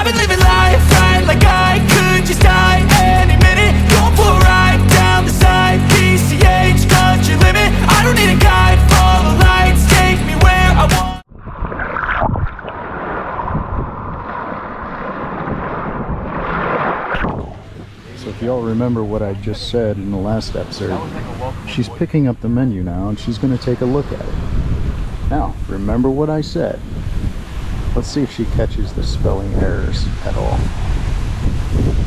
I've been living life right like I could just die any minute. Going for a ride down the side, PCH, country limit. I don't need a guide, follow lights, take me where I want. So if y'all remember what I just said in the last episode, she's picking up the menu now and she's going to take a look at it. Now, remember what I said. Let's see if she catches the spelling errors at all.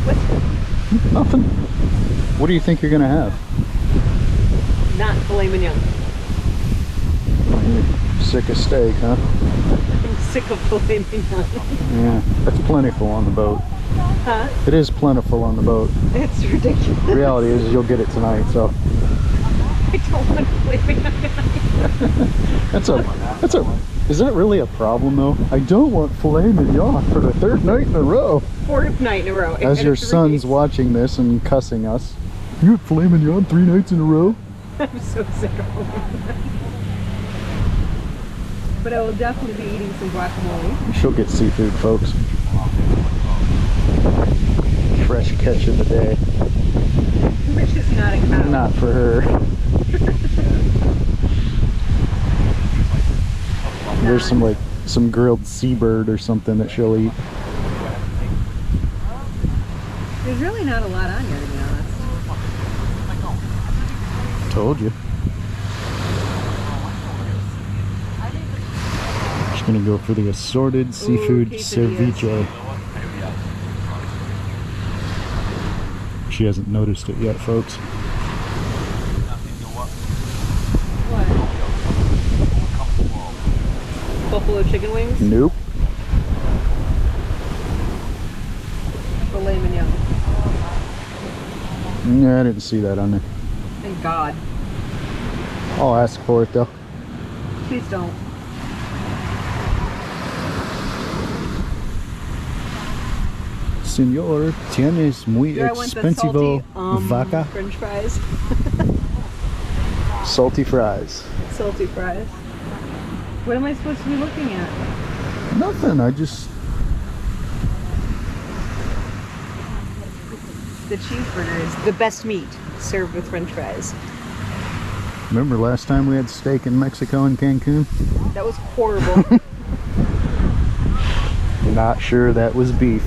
What? Nothing. What do you think you're going to have? Not filet mignon. You're sick of steak, huh? I'm sick of filet mignon. Yeah, that's plentiful on the boat. Huh? It is plentiful on the boat. It's ridiculous. The reality is you'll get it tonight, so. I don't want filet mignon tonight. Is that really a problem though? I don't want filet mignon for the third night in a row. Fourth night in a row. As your son's watching this and cussing us. You had filet mignon 3 nights in a row? I'm so sick of filet mignon. But I will definitely be eating some guacamole. She'll get seafood, folks. Fresh catch of the day. Which is not a cow. Not for her. There's some grilled seabird or something that she'll eat. There's really not a lot on here, to be honest. Told you. She's gonna go for the assorted seafood ceviche. She hasn't noticed it yet, folks. Buffalo chicken wings? Nope. Filet mignon. Yeah, I didn't see that on there. Thank God. I'll ask for it though. Please don't. Señor, tienes muy Here I want the expensivo salty, vaca? French fries. Salty fries. Salty fries. What am I supposed to be looking at? Nothing, I just... The cheeseburger is the best meat served with French fries. Remember last time we had steak in Mexico in Cancun? That was horrible. Not sure that was beef.